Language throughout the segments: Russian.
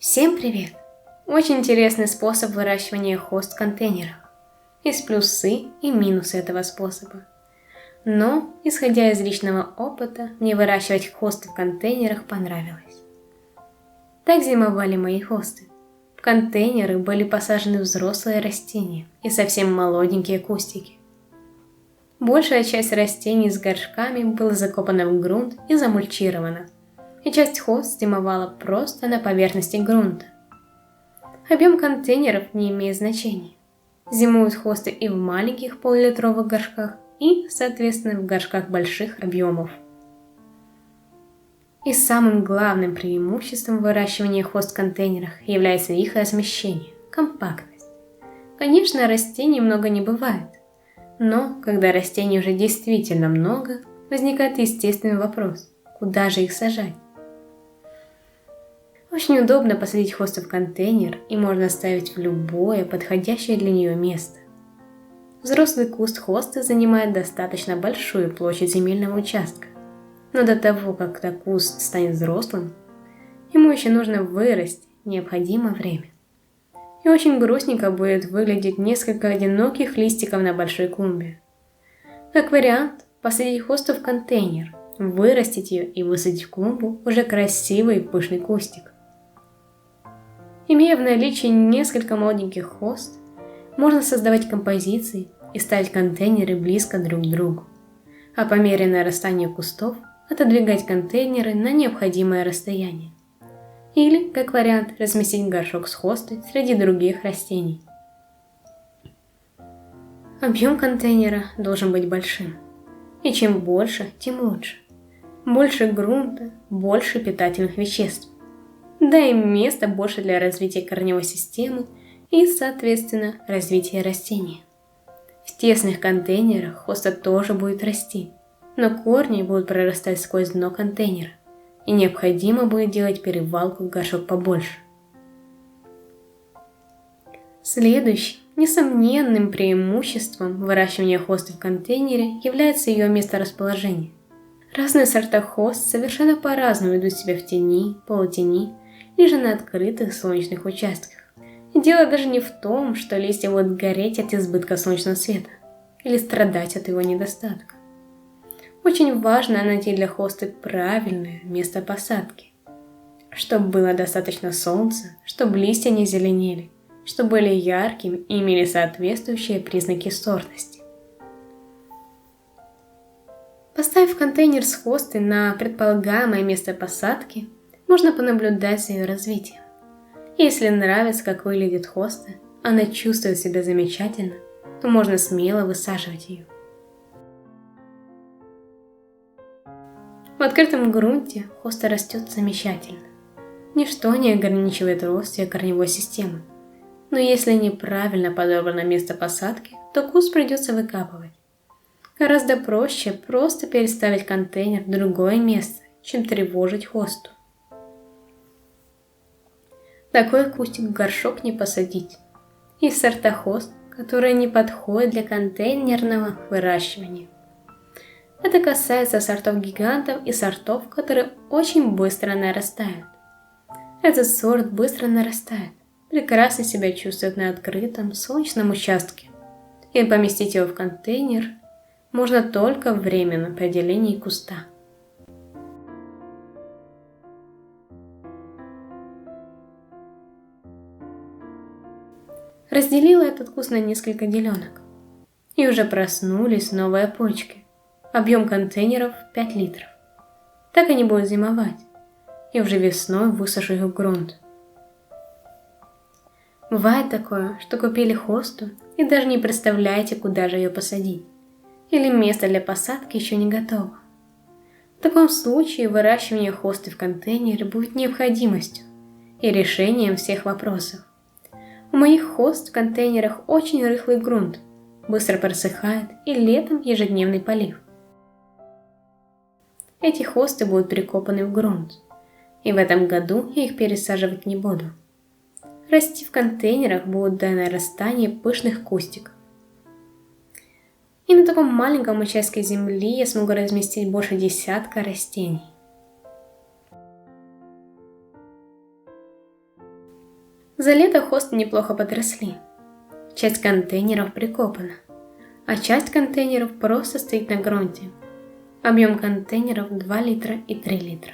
Всем привет! Очень интересный способ выращивания хост в контейнерах. Есть плюсы и минусы этого способа. Но, исходя из личного опыта, мне выращивать хосты в контейнерах понравилось. Так зимовали мои хосты. В контейнеры были посажены взрослые растения и совсем молоденькие кустики. Большая часть растений с горшками была закопана в грунт и замульчирована, и часть хост зимовала просто на поверхности грунта. Объем контейнеров не имеет значения. Зимуют хосты и в маленьких полулитровых горшках, и, соответственно, в горшках больших объемов. И самым главным преимуществом выращивания хост в контейнерах является их размещение – компактность. Конечно, растений много не бывает, но когда растений уже действительно много, возникает естественный вопрос – куда же их сажать? Очень удобно посадить хосту в контейнер, и можно ставить в любое подходящее для нее место. Взрослый куст хосты занимает достаточно большую площадь земельного участка, но до того, как этот куст станет взрослым, ему еще нужно вырасти, необходимо время. И очень грустненько будет выглядеть несколько одиноких листиков на большой клумбе. Как вариант, посадить хосту в контейнер, вырастить ее и высадить в клумбу уже красивый и пышный кустик. Имея в наличии несколько молоденьких хост, можно создавать композиции и ставить контейнеры близко друг к другу, а по мере нарастания кустов отодвигать контейнеры на необходимое расстояние. Или, как вариант, разместить горшок с хостой среди других растений. Объем контейнера должен быть большим, и чем больше, тем лучше. Больше грунта, больше питательных веществ. Да и места больше для развития корневой системы и, соответственно, развития растения. В тесных контейнерах хоста тоже будет расти, но корни будут прорастать сквозь дно контейнера, и необходимо будет делать перевалку в горшок побольше. Следующим, несомненным преимуществом выращивания хосты в контейнере является ее месторасположение. Разные сорта хост совершенно по-разному ведут себя в тени, полутени, или же на открытых солнечных участках. И дело даже не в том, что листья будут гореть от избытка солнечного света или страдать от его недостатка. Очень важно найти для хосты правильное место посадки, чтобы было достаточно солнца, чтобы листья не зеленели, чтобы были яркими и имели соответствующие признаки сортности. Поставив контейнер с хостой на предполагаемое место посадки, можно понаблюдать за ее развитием. Если нравится, как выглядит хоста, она чувствует себя замечательно, то можно смело высаживать ее. В открытом грунте хоста растет замечательно. Ничто не ограничивает рост ее корневой системы. Но если неправильно подобрано место посадки, то куст придется выкапывать. Гораздо проще просто переставить контейнер в другое место, чем тревожить хосту. Такой кустик в горшок не посадить. Есть сорта хост, которые не подходят для контейнерного выращивания. Это касается сортов гигантов и сортов, которые очень быстро нарастают. Этот сорт быстро нарастает, прекрасно себя чувствует на открытом солнечном участке. И поместить его в контейнер можно только временно при отделении куста. Разделила этот куст на несколько деленок. И уже проснулись новые почки. Объем контейнеров 5 литров. Так они будут зимовать. И уже весной высажу их в грунт. Бывает такое, что купили хосту и даже не представляете, куда же ее посадить. Или место для посадки еще не готово. В таком случае выращивание хосты в контейнере будет необходимостью и решением всех вопросов. У моих хост в контейнерах очень рыхлый грунт, быстро просыхает и летом ежедневный полив. Эти хосты будут прикопаны в грунт, и в этом году я их пересаживать не буду. Расти в контейнерах будут до нарастания пышных кустиков. И на таком маленьком участке земли я смогу разместить больше десятка растений. За лето хосты неплохо подросли. Часть контейнеров прикопана, а часть контейнеров просто стоит на грунте. Объем контейнеров 2 литра и 3 литра.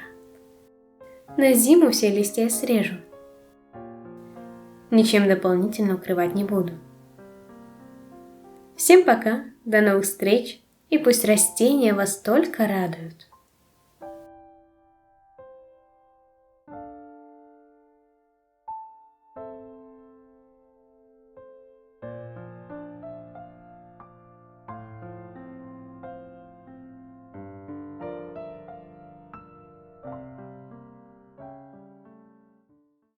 На зиму все листья я срежу. Ничем дополнительно укрывать не буду. Всем пока, до новых встреч, и пусть растения вас только радуют.